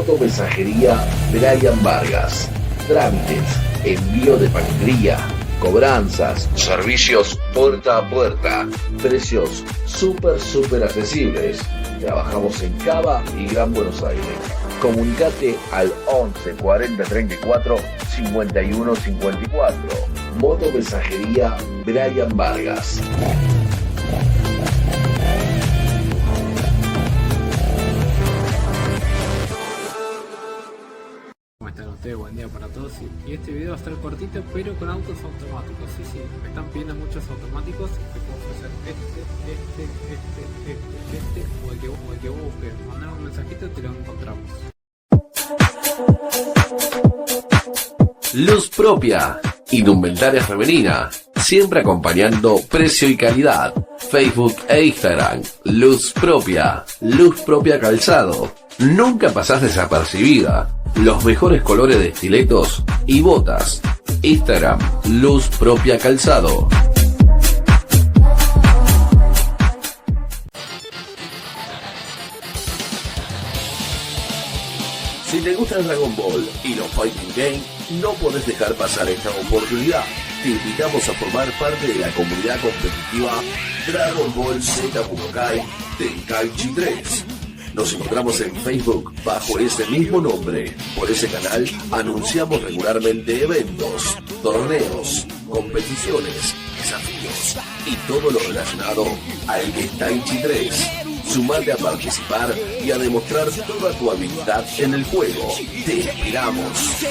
Motomensajería Brian Vargas. Trámites, envío de paquetería, cobranzas, servicios puerta a puerta, precios súper accesibles. Trabajamos en Cava y Gran Buenos Aires. Comunicate al 11 40 34 51 54. Motomensajería Brian Vargas. ¿Cómo están ustedes? Buen día para todos. Y este video va a estar cortito, pero con autos automáticos. Sí, me están pidiendo muchos automáticos. Te puedo ofrecer este o el que vos busques. Mandame un mensajito y te lo encontramos. Luz propia, indumentaria femenina, siempre acompañando precio y calidad. Facebook e Instagram, Luz propia calzado. Nunca pasás desapercibida. Los mejores colores de estiletos y botas. Instagram, Luz propia calzado. Si te gusta el Dragon Ball y los Fighting Games, no podés dejar pasar esta oportunidad. Te invitamos a formar parte de la comunidad competitiva Dragon Ball Z Budokai Tenkaichi 3. Nos encontramos en Facebook bajo ese mismo nombre. Por ese canal anunciamos regularmente eventos, torneos, competiciones, desafíos y todo lo relacionado al Tenkaichi 3. Sumate a participar y a demostrar toda tu habilidad en el juego. Te esperamos.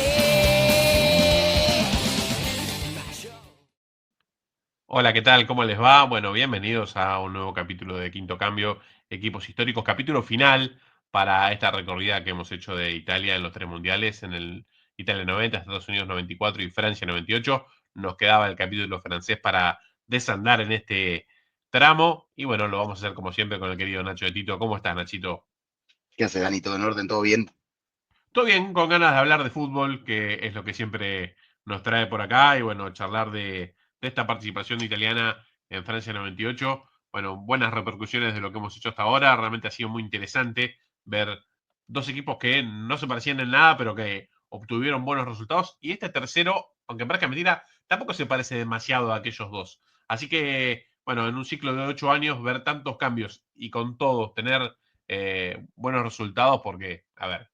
Hola, ¿qué tal? ¿Cómo les va? Bueno, bienvenidos a un nuevo capítulo de Quinto Cambio, Equipos Históricos, capítulo final para esta recorrida que hemos hecho de Italia en los 3 mundiales, en el Italia 90, Estados Unidos 94 y Francia 98. Nos quedaba el capítulo francés para desandar en este tramo y bueno, lo vamos a hacer como siempre con el querido Nacho de Tito. ¿Cómo estás, Nachito? ¿Qué hace, Dani? ¿Todo en orden? ¿Todo bien? Todo bien, con ganas de hablar de fútbol, que es lo que siempre nos trae por acá, y bueno, charlar de esta participación italiana en Francia 98. Bueno, buenas repercusiones de lo que hemos hecho hasta ahora. Realmente ha sido muy interesante ver dos equipos que no se parecían en nada, pero que obtuvieron buenos resultados. Y este tercero, aunque parezca mentira, tampoco se parece demasiado a aquellos dos. Así que, bueno, en un ciclo de 8 años, ver tantos cambios y con todos tener buenos resultados, porque, a ver,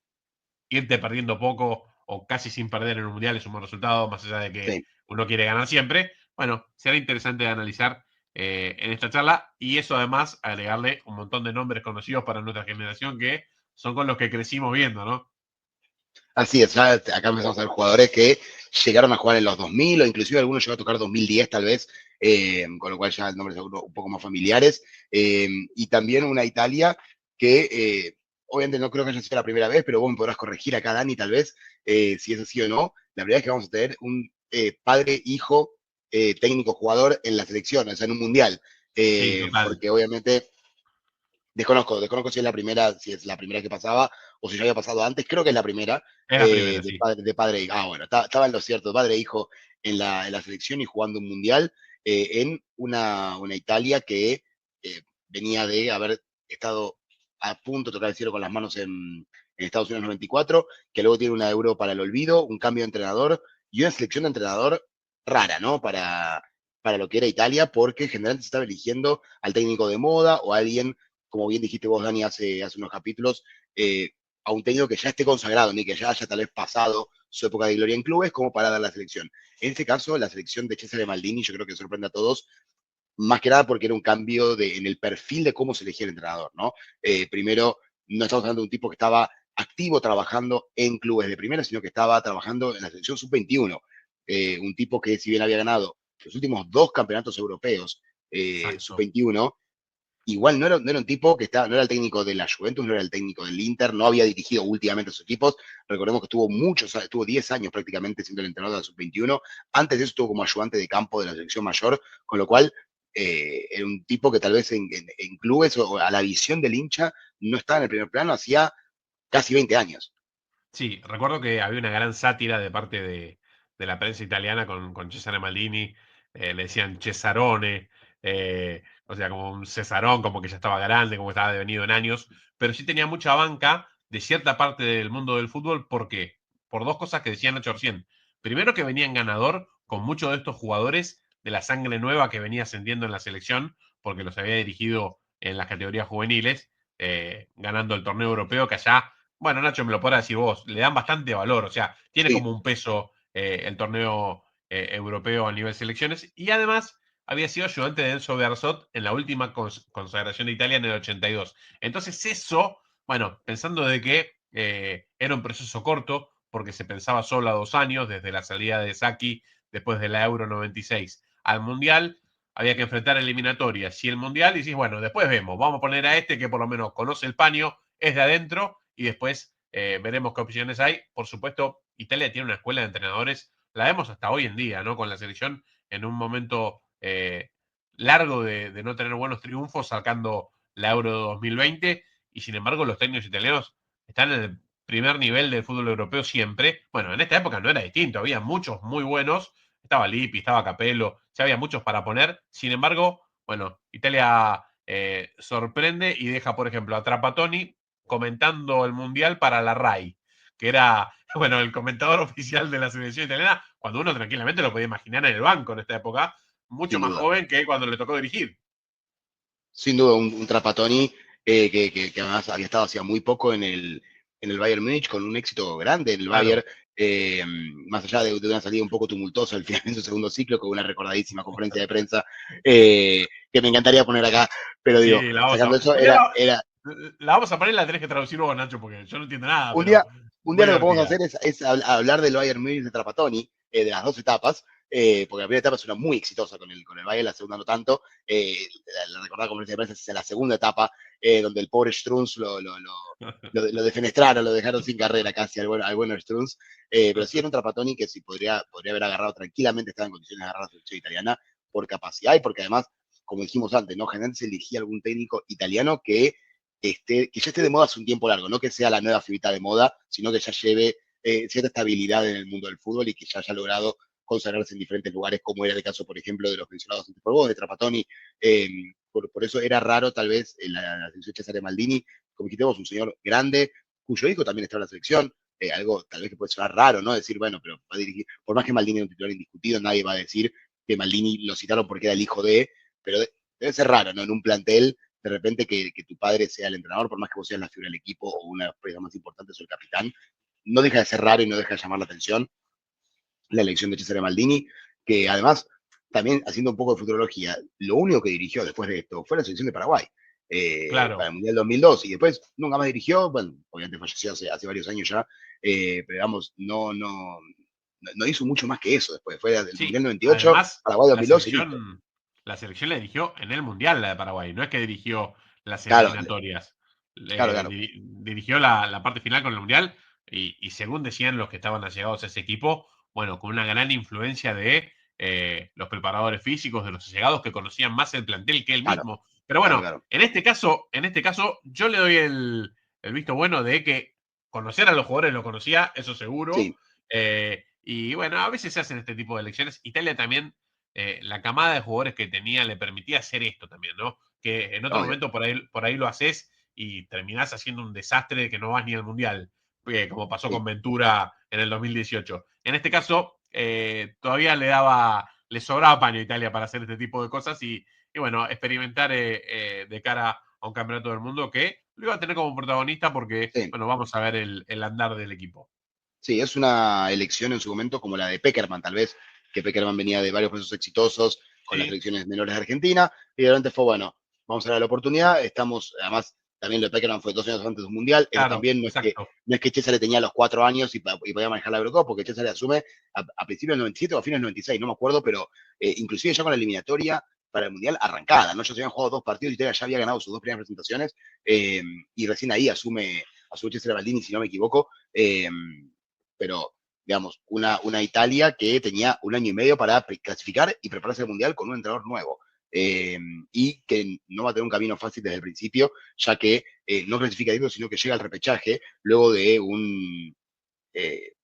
irte perdiendo poco o casi sin perder en un mundial es un buen resultado, más allá de que Sí. uno quiere ganar siempre. Bueno, será interesante de analizar en esta charla, y eso además agregarle un montón de nombres conocidos para nuestra generación que son con los que crecimos viendo, ¿no? Así es, ya acá empezamos a ver jugadores que llegaron a jugar en los 2000 o inclusive algunos llegó a tocar 2010 tal vez, con lo cual ya el nombre es un poco más familiares. Y también una Italia que obviamente no creo que haya sido la primera vez, pero vos me podrás corregir acá, Dani, tal vez, si es así o no. La primera vez que vamos a tener un padre-hijo técnico-jugador en la selección, o sea, en un mundial. Sí, total. Porque obviamente desconozco si es la primera, si es la primera que pasaba o si ya había pasado antes. Creo que es la primera Es la primera, sí. de padre e hijo. Ah, bueno, estaba en lo cierto, padre e hijo en la selección y jugando un mundial en una Italia que venía de haber estado a punto de tocar el cielo con las manos en Estados Unidos 94, que luego tiene una Euro para el olvido, un cambio de entrenador y una selección de entrenador rara, ¿no? Para lo que era Italia, porque generalmente se estaba eligiendo al técnico de moda o a alguien, como bien dijiste vos, Dani, hace unos capítulos, a un técnico que ya esté consagrado, ni que ya haya tal vez pasado su época de gloria en clubes, como para dar la selección. En este caso, la selección de Cesare Maldini, yo creo que sorprende a todos, más que nada porque era un cambio en el perfil de cómo se elegía el entrenador, ¿no? Primero, no estamos hablando de un tipo que estaba activo trabajando en clubes de primera, sino que estaba trabajando en la selección sub-21. Un tipo que, si bien había ganado los últimos 2 campeonatos europeos Exacto. sub-21, igual no era un tipo que no era el técnico de la Juventus, no era el técnico del Inter, no había dirigido últimamente a sus equipos. Recordemos que estuvo 10 años prácticamente siendo el entrenador de la sub-21. Antes de eso estuvo como ayudante de campo de la selección mayor, con lo cual era un tipo que tal vez en clubes o a la visión del hincha no estaba en el primer plano hacía casi 20 años. Sí, recuerdo que había una gran sátira de parte de la prensa italiana con Cesare Maldini. Le decían Cesarone, o sea, como un Cesarón, como que ya estaba grande, como que estaba devenido en años, pero sí tenía mucha banca de cierta parte del mundo del fútbol. ¿Por qué? Por dos cosas que decía Nacho recién. Primero, que venía en ganador con muchos de estos jugadores de la sangre nueva que venía ascendiendo en la selección, porque los había dirigido en las categorías juveniles, ganando el torneo europeo, que allá, bueno, Nacho, me lo podrás decir vos, le dan bastante valor, o sea, tiene Sí, como un peso el torneo europeo a nivel selecciones, y además había sido ayudante de Enzo Bearzot en la última consagración de Italia en el 82. Entonces eso, bueno, pensando de que era un proceso corto, porque se pensaba solo a 2 años, desde la salida de Sacchi después de la Euro 96 al Mundial, había que enfrentar eliminatorias. Y el Mundial, decís, bueno, después vemos, vamos a poner a este que por lo menos conoce el paño, es de adentro, y después veremos qué opciones hay. Por supuesto, Italia tiene una escuela de entrenadores, la vemos hasta hoy en día, ¿no? Con la selección en un momento largo de no tener buenos triunfos, sacando la Euro 2020, y sin embargo los técnicos italianos están en el primer nivel del fútbol europeo siempre. Bueno, en esta época no era distinto, había muchos muy buenos, estaba Lippi, estaba Capello, ya había muchos para poner. Sin embargo, bueno, Italia sorprende y deja, por ejemplo, a Trapattoni comentando el Mundial para la RAI, que era, bueno, el comentador oficial de la selección italiana, cuando uno tranquilamente lo podía imaginar en el banco en esta época, mucho sin más duda. joven que cuando le tocó dirigir. Sin duda, un Trapattoni que además había estado hacía muy poco en el Bayern Múnich con un éxito grande en el Bayern, Claro. eh, más allá de una salida un poco tumultuosa al final de su segundo ciclo, con una recordadísima conferencia de prensa que me encantaría poner acá, pero digo, Sí, la vamos sacando a. eso, Un día era la vamos a poner y la tenés que traducir vos, Nacho, porque yo no entiendo nada, un pero día, un muy día lo que podemos divertida. hacer es hablar del Bayern Múnich de Trapattoni, de las dos etapas, porque la primera etapa es una muy exitosa con el Bayern, la segunda no tanto. La recordada conferencia de prensa es la segunda etapa, donde el pobre Strunz lo defenestraron, lo dejaron sin carrera casi al bueno Strunz. Pero sí era un Trapattoni que sí podría haber agarrado tranquilamente, estaba en condiciones de agarrar a la selección italiana por capacidad y porque además, como dijimos antes, ¿no? Generalmente se elegía algún técnico italiano que ya esté de moda hace un tiempo largo, no que sea la nueva figurita de moda, sino que ya lleve cierta estabilidad en el mundo del fútbol y que ya haya logrado consagrarse en diferentes lugares, como era el caso, por ejemplo, de los mencionados antes por vos, de Trapattoni. Por eso era raro, tal vez, la selección de Cesare Maldini, como dijiste vos, un señor grande, cuyo hijo también estaba en la selección, algo tal vez que puede sonar raro, ¿no? Decir, bueno, pero va a dirigir, por más que Maldini era un titular indiscutido, nadie va a decir que Maldini lo citaron porque era el hijo de, pero debe ser raro, ¿no? En un plantel de repente que tu padre sea el entrenador, por más que vos seas la figura del equipo o una de las piezas más importantes o el capitán, no deja de ser raro y no deja de llamar la atención la elección de Cesare Maldini, que además, también haciendo un poco de futurología, lo único que dirigió después de esto fue la selección de Paraguay. Para Claro. el Mundial 2002 y después nunca más dirigió, bueno, obviamente falleció hace varios años ya, pero digamos, no hizo mucho más que eso después, fue del Sí, Mundial 98, además, Paraguay 2002 y listo. la selección la dirigió en el Mundial, la de Paraguay, no es que dirigió las Claro, eliminatorias. claro. Dirigió la parte final con el Mundial y según decían los que estaban allegados a ese equipo, bueno, con una gran influencia de los preparadores físicos, de los allegados que conocían más el plantel que él Claro, mismo. Pero claro, bueno, claro. en este caso, yo le doy el visto bueno de que conocer a los jugadores lo conocía, eso seguro. Sí, Y bueno, a veces se hacen este tipo de elecciones. Italia también, la camada de jugadores que tenía le permitía hacer esto también, ¿no? Que en otro obvio. momento por ahí lo haces y terminás haciendo un desastre que no vas ni al Mundial, como pasó Sí. con Ventura en el 2018. En este caso, todavía le sobraba paño a Italia para hacer este tipo de cosas y bueno, experimentar de cara a un campeonato del mundo que lo iba a tener como protagonista porque, Sí. bueno, vamos a ver el andar del equipo. Sí, es una elección en su momento como la de Peckerman, tal vez, que Peckerman venía de varios procesos exitosos con las Sí, selecciones menores de Argentina, y de repente fue, bueno, vamos a dar la oportunidad, además, también lo de Peckerman fue 2 años antes de un mundial, esto claro, también exacto. no es que César tenía los 4 años y podía manejar la Eurocopa, porque César asume a principios del 97 o a fines del 96, no me acuerdo, pero inclusive ya con la eliminatoria para el mundial arrancada, ¿no? Ya se habían jugado 2 partidos y Italia ya había ganado sus 2 primeras presentaciones, y recién ahí asume César Baldini, si no me equivoco, pero digamos, una Italia que tenía un año y medio para clasificar y prepararse al Mundial con un entrenador nuevo. Y que no va a tener un camino fácil desde el principio, ya que no clasifica directo, sino que llega al repechaje luego de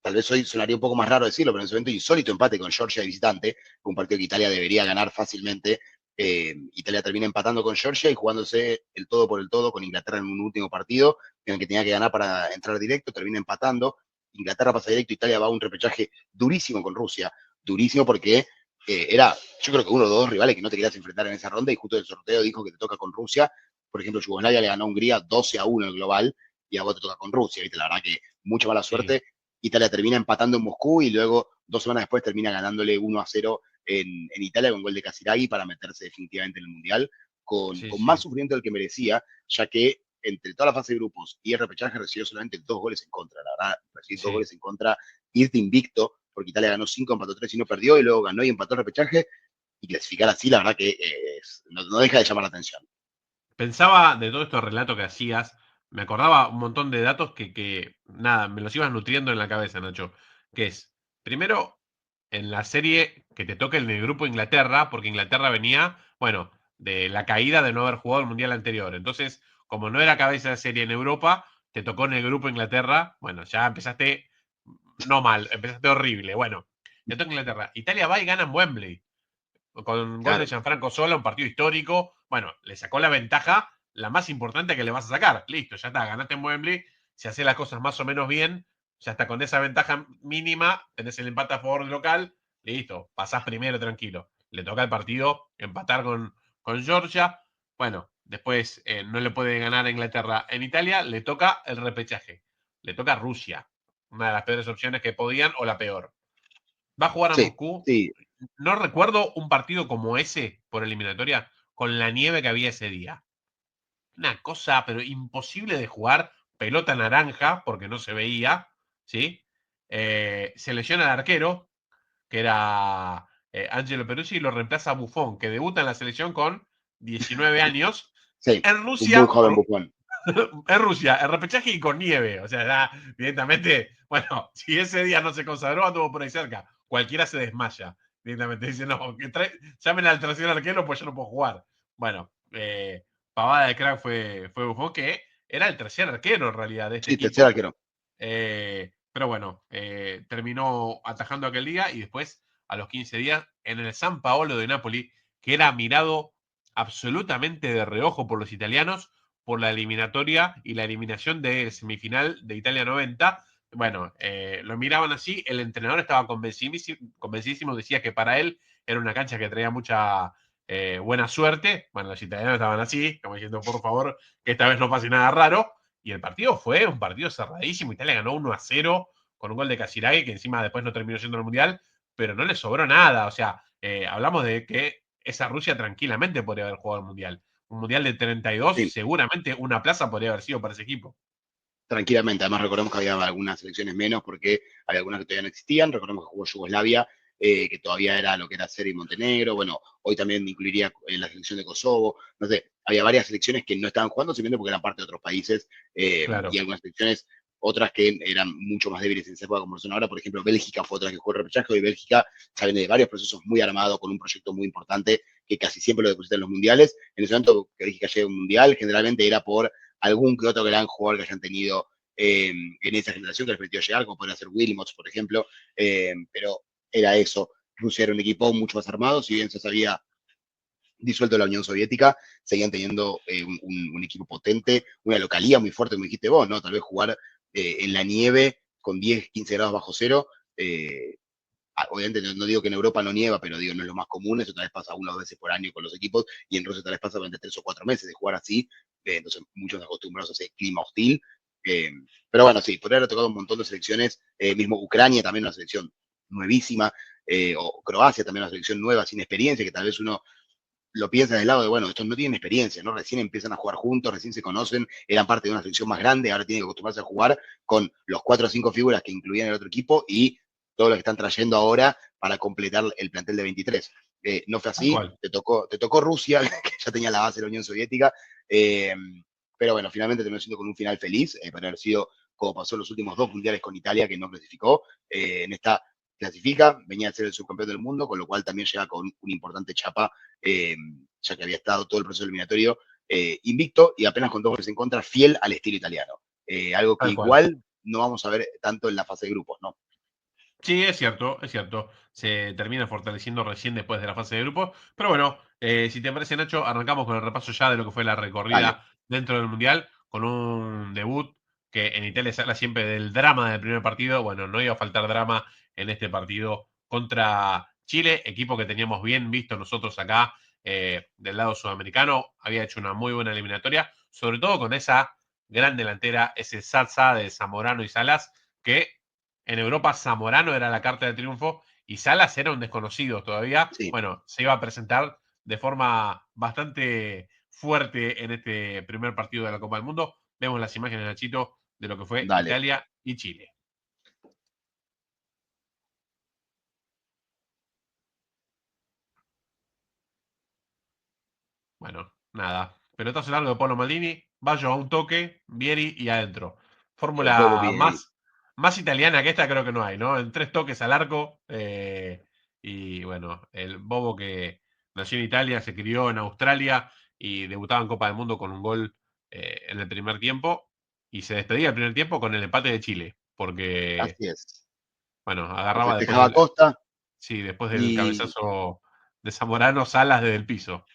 tal vez hoy sonaría un poco más raro decirlo, pero en ese momento insólito empate con Georgia de visitante, un partido que Italia debería ganar fácilmente, Italia termina empatando con Georgia y jugándose el todo por el todo con Inglaterra en un último partido en el que tenía que ganar para entrar directo, termina empatando. Inglaterra pasa directo, Italia va a un repechaje durísimo con Rusia, durísimo porque era, yo creo que uno o dos rivales que no te querías enfrentar en esa ronda y justo el sorteo dijo que te toca con Rusia. Por ejemplo, Yugoslavia le ganó a Hungría 12-1 en el global y a vos te toca con Rusia, ¿viste? La verdad que mucha mala Sí, suerte. Italia termina empatando en Moscú y luego 2 semanas después termina ganándole 1-0 en Italia con gol de Casiraghi para meterse definitivamente en el Mundial sí, con más sí, sufrimiento del que merecía, ya que entre toda la fase de grupos y el repechaje recibió solamente 2 goles en contra. La verdad, recibir dos sí. goles en contra, irte invicto, porque Italia ganó 5, empató 3 y no perdió, y luego ganó y empató el repechaje, y clasificar así, la verdad que no deja de llamar la atención. Pensaba de todo estos relatos que hacías, me acordaba un montón de datos nada, me los ibas nutriendo en la cabeza, Nacho. Que es, primero, en la serie que te toca en el grupo Inglaterra, porque Inglaterra venía, bueno, de la caída de no haber jugado el Mundial anterior. Entonces, como no era cabeza de serie en Europa, te tocó en el grupo Inglaterra. Bueno, ya empezaste no mal, empezaste horrible. Bueno, te toca Inglaterra. Italia va y gana en Wembley con gol de Claro, Gianfranco Sola, un partido histórico. Bueno, le sacó la ventaja, la más importante que le vas a sacar. Listo, ya está, ganaste en Wembley. Si haces las cosas más o menos bien, ya está con esa ventaja mínima, tenés el empate a favor del local, listo, pasás primero tranquilo. Le toca el partido empatar con Georgia. Bueno, después no le puede ganar a Inglaterra. En Italia le toca el repechaje. Le toca a Rusia. Una de las peores opciones que podían o la peor. Va a jugar a sí, Moscú. sí, No recuerdo un partido como ese por eliminatoria con la nieve que había ese día. Una cosa, pero imposible de jugar. Pelota naranja, porque no se veía, ¿sí? Se lesiona el arquero, que era Angelo Peruzzi, y lo reemplaza Buffon, que debuta en la selección con 19 años. sí, En un muy Rusia, joven Buffon. en Rusia, el repechaje y con nieve. O sea, ya directamente, bueno, si ese día no se consagró, anduvo por ahí cerca. Cualquiera se desmaya. Directamente dice, no, llamen al tercer arquero, pues yo no puedo jugar. Bueno, pavada de crack fue Buffon, que era el tercer arquero en realidad de este Sí, tercer equipo. arquero. Pero bueno, terminó atajando aquel día y después, a los 15 días, en el San Paolo de Nápoli, que era mirado absolutamente de reojo por los italianos por la eliminatoria y la eliminación de semifinal de Italia 90. Bueno, lo miraban así, el entrenador estaba convencidísimo, decía que para él era una cancha que traía mucha buena suerte. Bueno, los italianos estaban así, como diciendo, por favor, que esta vez no pase nada raro. Y el partido fue un partido cerradísimo. Italia ganó 1-0 con un gol de Casiraghi, que encima después no terminó siendo el Mundial, pero no le sobró nada. O sea, hablamos de que esa Rusia tranquilamente podría haber jugado el Mundial. Un Mundial de 32, Sí, seguramente una plaza podría haber sido para ese equipo. tranquilamente. Además, recordemos que había algunas selecciones menos porque había algunas que todavía no existían. Recordemos que jugó Yugoslavia, que todavía era lo que era Serbia y Montenegro. Bueno, hoy también incluiría la selección de Kosovo. No sé, había varias selecciones que no estaban jugando simplemente porque eran parte de otros países y Claro. algunas selecciones, otras que eran mucho más débiles en esa época, como son ahora. Por ejemplo, Bélgica fue otra que jugó el repechaje. Hoy Bélgica ya viene de varios procesos muy armados, con un proyecto muy importante que casi siempre lo depositan en los mundiales. En ese momento que Bélgica llegue a un mundial, generalmente era por algún que otro gran jugador que hayan tenido en esa generación que les permitió llegar, como podría ser Wilmots, por ejemplo, pero era eso. Rusia era un equipo mucho más armado, si bien se había disuelto la Unión Soviética, seguían teniendo un equipo potente, una localía muy fuerte, como dijiste vos, ¿no? Tal vez jugar en la nieve con 10, 15 grados bajo cero. Obviamente no digo que en Europa no nieva, pero digo, no es lo más común, eso tal vez pasa 1 o 2 veces por año con los equipos, y en Rusia tal vez pasa durante 3 o 4 meses de jugar así, entonces muchos acostumbrados a ese clima hostil. Eh, pero bueno, sí, podría haber tocado un montón de selecciones, mismo Ucrania también una selección nuevísima, o Croacia también una selección nueva, sin experiencia, que tal vez uno lo piensa del lado de, bueno, estos no tienen experiencia, ¿no? Recién empiezan a jugar juntos, recién se conocen, eran parte de una selección más grande, ahora tienen que acostumbrarse a jugar con los 4 o 5 figuras que incluían el otro equipo y todo lo que están trayendo ahora para completar el plantel de 23. No fue Tal así, cual. te tocó Rusia, que ya tenía la base de la Unión Soviética, eh, pero bueno, finalmente terminó siendo con un final feliz, para haber sido como pasó en los últimos 2 mundiales con Italia, que no clasificó. En esta clasifica, venía a ser el subcampeón del mundo, con lo cual también llega con una importante chapa, eh, ya que había estado todo el proceso eliminatorio invicto y apenas con 2 goles en contra, fiel al estilo italiano. Algo que Tal cual. igual no vamos a ver tanto en la fase de grupos, ¿no? Sí, es cierto, es cierto. se termina fortaleciendo recién después de la fase de grupos. Pero bueno, si te parece, Nacho, arrancamos con el repaso ya de lo que fue la Dale, recorrida dentro del Mundial, con un debut que en Italia se habla siempre del drama del primer partido. Bueno, no iba a faltar drama en este partido contra Chile, equipo que teníamos bien visto nosotros acá del lado sudamericano. Había hecho una muy buena eliminatoria, sobre todo con esa gran delantera, ese Satsa de Zamorano y Salas, que en Europa Zamorano era la carta de triunfo y Salas era un desconocido todavía. sí, Bueno, se iba a presentar de forma bastante fuerte en este primer partido de la Copa del Mundo. Vemos las imágenes, Nachito, de lo que fue dale. Italia y Chile. Bueno, nada. Pelotazo largo de Polo Maldini, Baggio a un toque, Vieri y adentro. El Bobo Fórmula Vieri. más italiana que esta creo que no hay, ¿no? En 3 toques al arco. Y bueno, el Bobo que nació en Italia, se crió en Australia y debutaba en Copa del Mundo con un gol en el primer tiempo. Y se despedía el primer tiempo con el empate de Chile. Porque, Así es. bueno, Lo agarraba después festejaba del, Costa sí, después del y, cabezazo de Zamorano Salas desde el piso.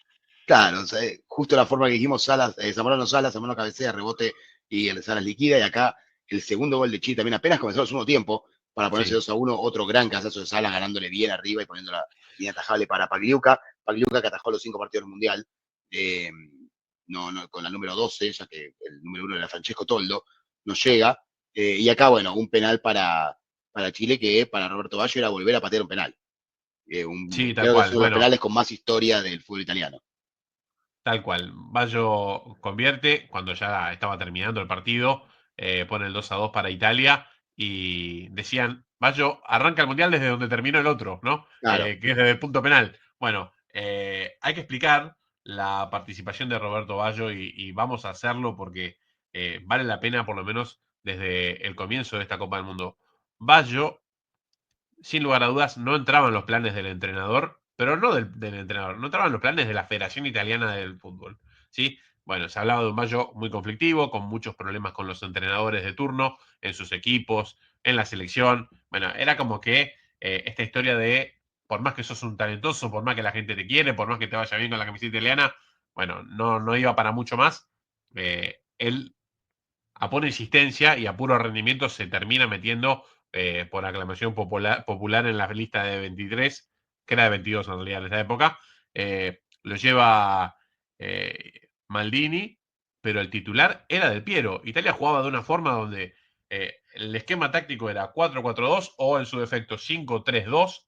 claro, o sea, justo la forma que dijimos, Salas, Zamorano cabecea, rebote y el Salas liquida. Y acá el segundo gol de Chile también apenas comenzó el segundo tiempo para ponerse Sí, 2-1. Otro gran cabezazo de Salas ganándole bien arriba y poniéndola inatajable para Pagliuca. Pagliuca que atajó los 5 partidos del Mundial. eh, no, con la número 12, ya que el número 1 era Francesco Toldo, no llega. Y acá, bueno, un penal para Chile que para Roberto Baggio era volver a patear un penal. sí, tal Creo que es cual. uno de los Bueno, penales con más historia del fútbol italiano. tal cual. Baggio convierte cuando ya estaba terminando el partido, pone el 2-2 para Italia y decían, Baggio arranca el Mundial desde donde terminó el otro, ¿no? Claro, Que es desde el punto penal. Bueno, hay que explicar la participación de Roberto Baggio y vamos a hacerlo porque vale la pena por lo menos desde el comienzo de esta Copa del Mundo. Baggio sin lugar a dudas, no entraban los planes del entrenador, pero no del entrenador, no entraban los planes de la Federación Italiana del Fútbol. ¿Sí? Bueno, se hablaba de un Baggio muy conflictivo, con muchos problemas con los entrenadores de turno, en sus equipos, en la selección. Bueno, era como que esta historia de, por más que sos un talentoso, por más que la gente te quiere, por más que te vaya bien con la camiseta italiana, bueno, no iba para mucho más. Él a pura insistencia y a puro rendimiento se termina metiendo por aclamación popular en la lista de 23, que era de 22 en realidad en esa época. Lo lleva Maldini, pero el titular era Del Piero. Italia jugaba de una forma donde el esquema táctico era 4-4-2 o en su defecto 5-3-2.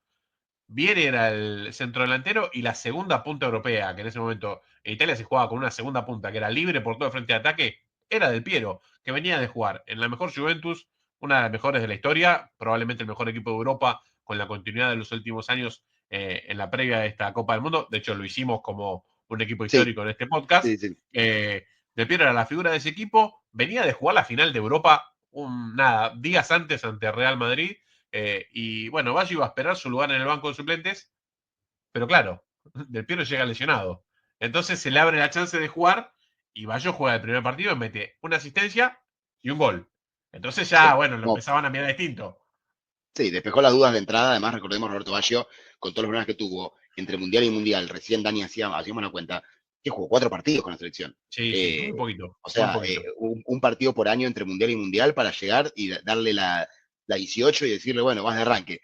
Vieri era el centrodelantero y la segunda punta europea, que en ese momento en Italia se jugaba con una segunda punta que era libre por todo el frente de ataque, era Del Piero, que venía de jugar en la mejor Juventus, una de las mejores de la historia, probablemente el mejor equipo de Europa, con la continuidad de los últimos años en la previa de esta Copa del Mundo. De hecho, lo hicimos como un equipo sí, histórico en este podcast. sí, sí. Del Piero era la figura de ese equipo, venía de jugar la final de Europa días antes ante Real Madrid y bueno, Baggio iba a esperar su lugar en el banco de suplentes, pero claro, Del Piero llega lesionado. Entonces se le abre la chance de jugar y Baggio juega el primer partido y mete una asistencia y un gol. Entonces ya, Sí. bueno, lo No, empezaban a mirar distinto. sí, despejó las dudas de entrada. Además, recordemos Roberto Baggio, con todos los problemas que tuvo entre Mundial y Mundial. Recién Dani hacíamos la cuenta, que jugó 4 partidos con la selección. Sí, sí, muy poquito, O muy sea, poquito. un partido por año entre Mundial y Mundial para llegar y darle la 18 y decirle, bueno, vas de arranque.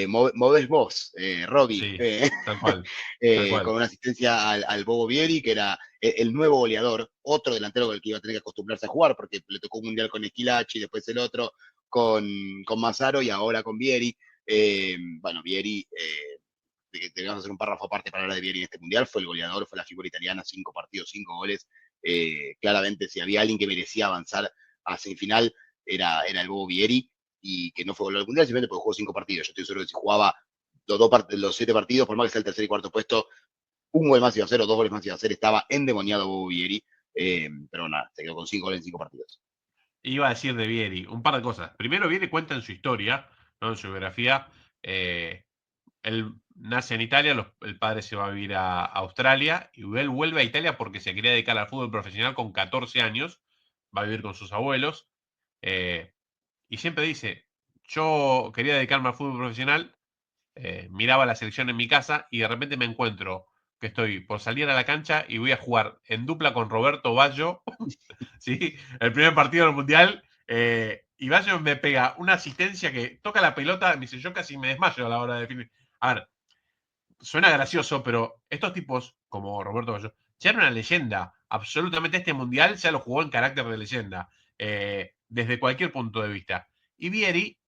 Moves vos, Robbie, Sí, tal cual, tal con cual. una asistencia al Bobo Vieri, que era el nuevo goleador, otro delantero con el que iba a tener que acostumbrarse a jugar, porque le tocó un mundial con Esquilachi, después el otro con Mazzaro y ahora con Vieri. Bueno, Vieri, debemos hacer un párrafo aparte para hablar de Vieri en este mundial, fue el goleador, fue la figura italiana, 5 partidos, 5 goles. Claramente, si había alguien que merecía avanzar a semifinal, era el Bobo Vieri, y que no fue goleador del mundial, simplemente porque jugó 5 partidos. Yo estoy seguro que si jugaba los 7 partidos, por más que sea el tercer y cuarto puesto, un gol más iba a hacer o 2 goles más iba a hacer, estaba endemoniado Bobo Vieri, pero nada, se quedó con 5 goles en 5 partidos. Iba a decir de Vieri un par de cosas. Primero, Vieri cuenta en su historia, ¿no? En su biografía, eh, él nace en Italia, el padre se va a vivir a Australia y él vuelve a Italia porque se quería dedicar al fútbol profesional con 14 años, va a vivir con sus abuelos y siempre dice, yo quería dedicarme al fútbol profesional miraba la selección en mi casa y de repente me encuentro que estoy por salir a la cancha y voy a jugar en dupla con Roberto Baggio, ¿sí? El primer partido del Mundial, y Baggio me pega una asistencia que toca la pelota, me dice, yo casi me desmayo a la hora de definir. A ver, suena gracioso, pero estos tipos, como Roberto Baggio, ya era una leyenda. Absolutamente este Mundial ya lo jugó en carácter de leyenda, desde cualquier punto de vista. Y Vieri,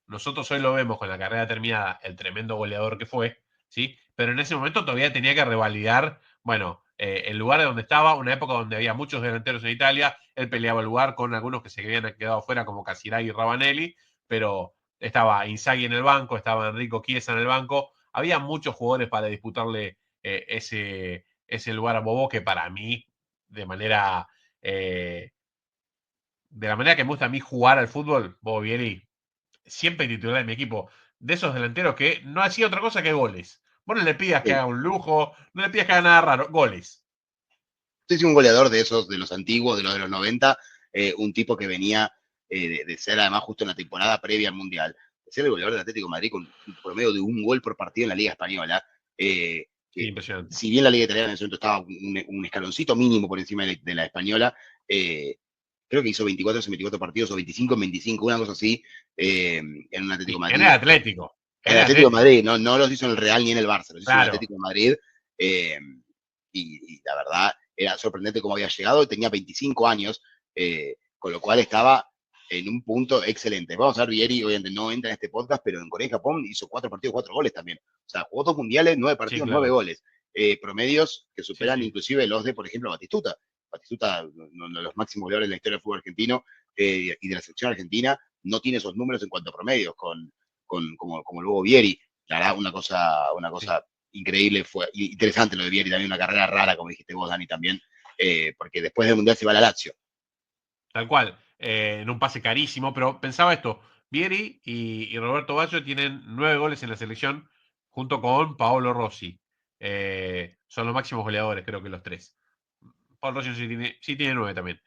nosotros hoy lo vemos con la carrera terminada, el tremendo goleador que fue, ¿sí? Pero en ese momento todavía tenía que revalidar, bueno, el lugar de donde estaba, una época donde había muchos delanteros en Italia, él peleaba el lugar con algunos que se habían quedado fuera, como Casiraghi y Ravanelli, pero estaba Inzaghi en el banco, estaba Enrico Chiesa en el banco, había muchos jugadores para disputarle ese lugar a Bobo, que para mí, de manera, eh, de la manera que me gusta a mí jugar al fútbol, Bobo Vieri siempre titular de mi equipo, de esos delanteros que no hacía otra cosa que goles. Vos no le pidas que Sí. haga un lujo, no le pidas que haga nada raro, goles. Sí, un goleador de esos, de los antiguos, de los 90, un tipo que venía de ser además justo en la temporada previa al Mundial, de ser el goleador del Atlético de Madrid con un promedio de un gol por partido en la Liga Española. Sí, Que impresionante. si bien la Liga Italiana en ese momento estaba un escaloncito mínimo por encima de la española, creo que hizo 24 en 24 partidos o 25 en 25, una cosa así, en un Atlético de En el Madrid. Atlético. En En el el Atlético de Atlético. Madrid, no los hizo en el Real ni en el Barça, los hizo en el Claro. Atlético de Madrid. eh, y la verdad era sorprendente cómo había llegado, tenía 25 años, con lo cual estaba en un punto excelente. Vamos a ver, Vieri obviamente no entra en este podcast, pero en Corea y Japón hizo 4 partidos, 4 goles también. O sea, jugó 2 mundiales, 9 Sí, partidos, 9 claro. goles. Promedios que Sí, superan sí. inclusive los de, por ejemplo, Batistuta. Batistuta, uno de los máximos goleadores de la historia del fútbol argentino y de la selección argentina, no tiene esos números en cuanto a promedios como luego Vieri. La verdad, una Sí. cosa increíble, fue interesante lo de Vieri, también una carrera rara, como dijiste vos, Dani, también, porque después del Mundial se va a la Lazio. Tal cual. En un pase carísimo, pero pensaba esto. Vieri y Roberto Baggio tienen 9 goles en la selección junto con Paolo Rossi. Son los máximos goleadores, creo que los tres. Paolo Rossi sí tiene 9 también.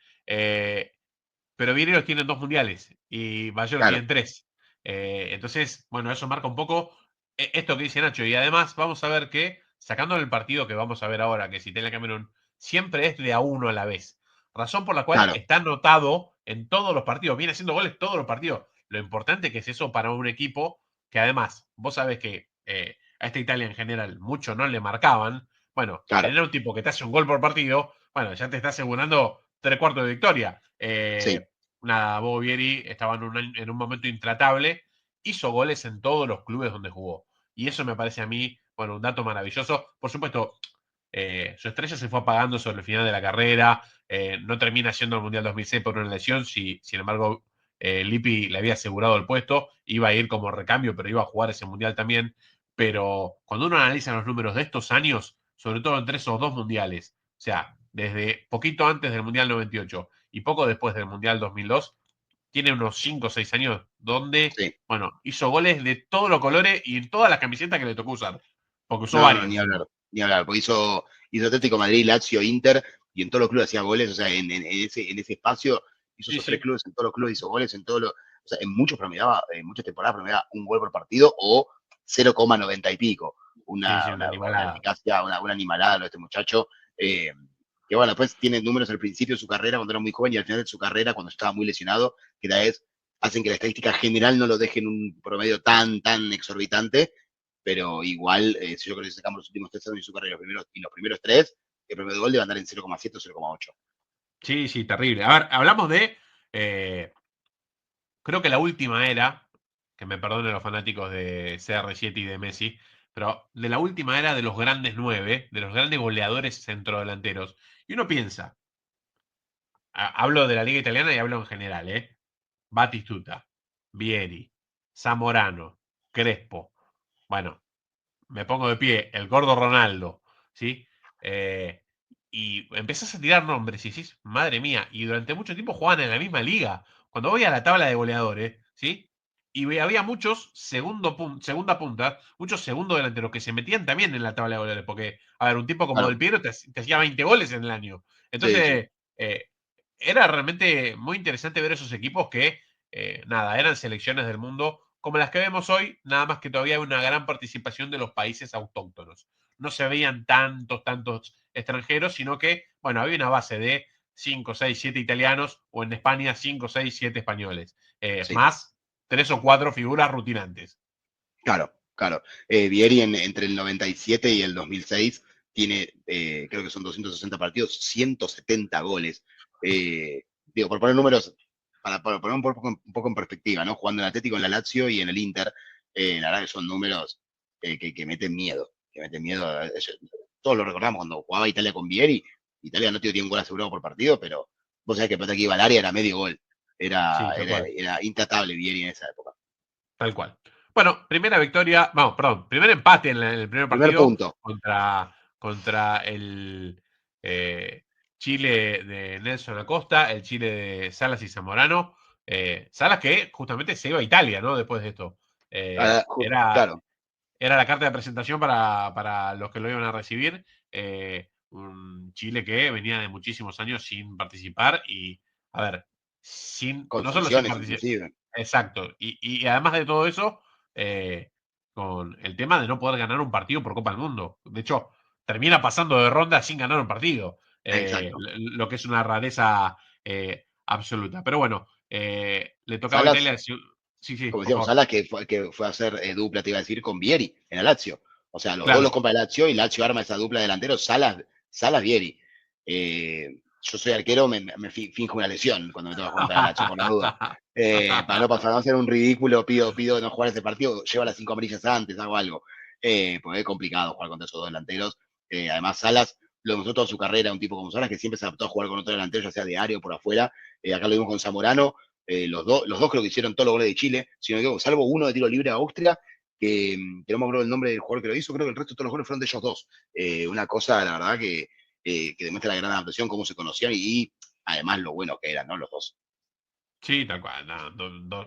Pero Vieri los tiene en 2 mundiales y Baggio los tiene Claro, en 3. Entonces, bueno, eso marca un poco esto que dice Nacho. Y además vamos a ver que, sacando el partido que vamos a ver ahora, que es Italia-Camerún, siempre es de a uno a la vez. Razón por la cual claro, está anotado en todos los partidos. Viene haciendo goles todos los partidos. Lo importante que es eso para un equipo que además, vos sabés que a esta Italia en general mucho no le marcaban. Bueno, claro, tener un tipo que te hace un gol por partido, bueno, ya te está asegurando 3/4 de victoria. sí. Nada, Bobo Vieri estaba en un momento intratable, hizo goles en todos los clubes donde jugó. Y eso me parece a mí, bueno, un dato maravilloso. Por supuesto, su estrella se fue apagando sobre el final de la carrera, no termina siendo el Mundial 2006 por una lesión, sin embargo, Lippi le había asegurado el puesto, iba a ir como recambio, pero iba a jugar ese Mundial también. Pero cuando uno analiza los números de estos años, sobre todo entre esos 2 mundiales, o sea, desde poquito antes del Mundial 98 y poco después del Mundial 2002, tiene unos 5 o 6 años donde, Sí. bueno, hizo goles de todos los colores y en todas las camisetas que le tocó usar, porque usó No, varias. ni hablar, porque hizo Atlético Madrid, Lazio, Inter, y en todos los clubes hacía goles, o sea, en ese espacio hizo Sí, esos 3 sí, clubes, en todos los clubes hizo goles, o sea, en muchos promediaba, en muchas temporadas promediaba un gol por partido o 0,90 y pico. sí, sí, una Una animalada. eficacia, una animalada lo de este muchacho. Que bueno, después tiene números al principio de su carrera, cuando era muy joven, y al final de su carrera, cuando estaba muy lesionado, que hacen que la estadística general no lo deje en un promedio tan exorbitante, pero igual, si yo creo que si sacamos los últimos 3 años de su carrera y los primeros 3, el promedio de gol debe andar en 0,7 o 0,8. Sí, sí, terrible. A ver, hablamos de, creo que la última era, que me perdonen los fanáticos de CR7 y de Messi, pero de la última era de los grandes 9, de los grandes goleadores centrodelanteros. Y uno piensa, hablo de la liga italiana y hablo en general, ¿eh? Batistuta, Vieri, Zamorano, Crespo. Bueno, me pongo de pie, el gordo Ronaldo, ¿sí? Eh, y empezás a tirar nombres y decís, madre mía, y durante mucho tiempo jugaban en la misma liga. Cuando voy a la tabla de goleadores, ¿sí? Y había muchos segunda punta, muchos segundo delanteros que se metían también en la tabla de goleadores, porque, a ver, un tipo como Claro, Del Piero te hacía 20 goles en el año. sí. Entonces, era realmente muy interesante ver esos equipos que, nada, eran selecciones del mundo como las que vemos hoy, nada más que todavía hay una gran participación de los países autóctonos. No se veían tantos extranjeros, sino que, bueno, había una base de 5, 6, 7 italianos, o en España 5, 6, 7 españoles, Sí, más 3 o 4 figuras rutinantes. claro. Vieri entre el 97 y el 2006 tiene, creo que son 260 partidos, 170 goles. Digo, por poner números, para poner un poco en perspectiva, ¿no? Jugando en Atlético, en la Lazio y en el Inter, la verdad que son números que meten miedo, que meten miedo. Todos lo recordamos cuando jugaba Italia con Vieri. Italia no tiene un gol asegurado por partido, pero vos sabés que el que iba al área era medio gol. Sí, Era, tal era, cual. era intratable Vieri en esa época. Tal cual. Bueno, primera victoria, vamos, perdón, primer empate en el primer Primer partido punto. contra el Chile de Nelson Acosta, el Chile de Salas y Zamorano. Salas que justamente se iba a Italia, ¿no? Después de esto. Era Claro, la carta de presentación para los que lo iban a recibir. Un Chile que venía de muchísimos años sin participar y, a ver, con no solo sin sanciones participar. inclusive. Exacto. Y además de todo eso, con el tema de no poder ganar un partido por Copa del Mundo. De hecho, termina pasando de ronda sin ganar un partido. Exacto. Lo que es una rareza absoluta. Pero bueno, le tocaba a Salas, Italia. Sí, sí, como por decíamos, favor. Salas que fue a hacer dupla, te iba a decir, con Vieri en el Lazio. O sea, los dos los Claro. compra el Lazio y Lazio arma esa dupla de delanteros, Salas Vieri. Yo soy arquero, me finjo una lesión cuando me toca jugar contra el Lazio, por la duda. Para no hacer un ridículo, pido no jugar ese partido, lleva las 5 amarillas antes, hago algo. Porque es complicado jugar contra esos dos delanteros. Además, Salas lo demostró toda su carrera, un tipo como Salas que siempre se adaptó a jugar con otro delantero, ya sea de área o por afuera. Acá lo vimos con Zamorano. Los dos creo que hicieron todos los goles de Chile, si no me equivoco, salvo uno de tiro libre a Austria, que no me acuerdo el nombre del jugador que lo hizo, creo que el resto de todos los goles fueron de ellos dos. Una cosa, la verdad, que demuestra la gran adaptación, cómo se conocían y además lo bueno que eran, ¿no? Los dos. Sí, tal cual.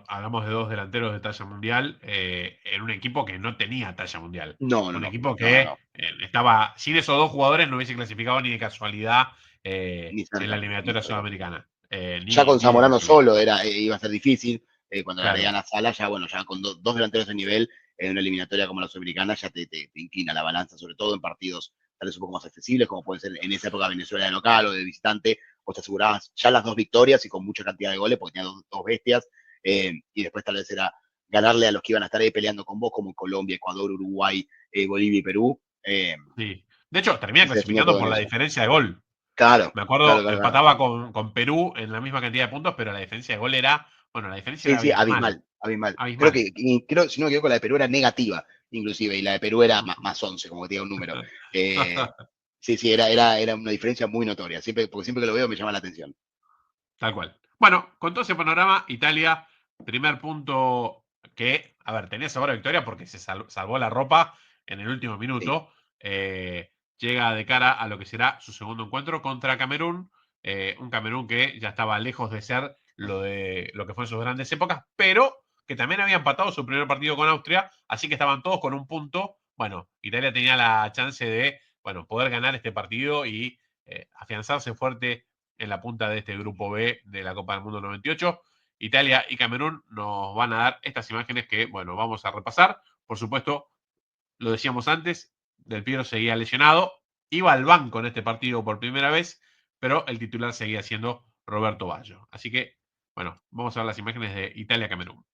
Hablamos de dos delanteros de talla mundial en un equipo que no tenía talla mundial. No, no, Un no, equipo no, que no, estaba, sin esos dos jugadores, no hubiese clasificado ni de casualidad ni en la cerca, ni eliminatoria cerca. sudamericana. Ya con Ni de Zamorano casualidad. solo iba a ser difícil. Cuando le Claro. agregan a Sala, ya bueno, ya con dos delanteros de nivel en una eliminatoria como la sudamericana, ya te inclina la balanza, sobre todo en partidos tal vez un poco más accesibles, como puede ser en esa época Venezuela de local o de visitante, vos te asegurabas ya las dos victorias y con mucha cantidad de goles, porque tenía dos bestias, y después tal vez era ganarle a los que iban a estar ahí peleando con vos, como Colombia, Ecuador, Uruguay, Bolivia y Perú. Sí. De hecho, termina Y se definió clasificando todo en por la eso. diferencia de gol. Claro, Me claro, acuerdo, claro, claro. empataba con Perú en la misma cantidad de puntos, pero la diferencia de gol era, bueno, la diferencia Sí, era sí, abismal. abismal, abismal. Creo Abismal. que, creo, si no me equivoco, la de Perú era negativa, inclusive, y la de Perú era más 11, como que tenía un número. Eh, sí, sí, era una diferencia muy notoria, porque siempre que lo veo me llama la atención. Tal cual. Bueno, con todo ese panorama, Italia, primer punto que, a ver, tenía sabor a victoria porque se salvó la ropa en el último Sí, minuto. Llega de cara a lo que será su segundo encuentro contra Camerún. Un Camerún que ya estaba lejos de ser lo que fue en sus grandes épocas, pero que también había empatado su primer partido con Austria, así que estaban todos con un punto. Bueno, Italia tenía la chance de, bueno, poder ganar este partido y afianzarse fuerte en la punta de este grupo B de la Copa del Mundo 98. Italia y Camerún nos van a dar estas imágenes que, bueno, vamos a repasar. Por supuesto, lo decíamos antes, Del Piero seguía lesionado, iba al banco en este partido por primera vez, pero el titular seguía siendo Roberto Baggio. Así que, bueno, vamos a ver las imágenes de Italia-Camerún.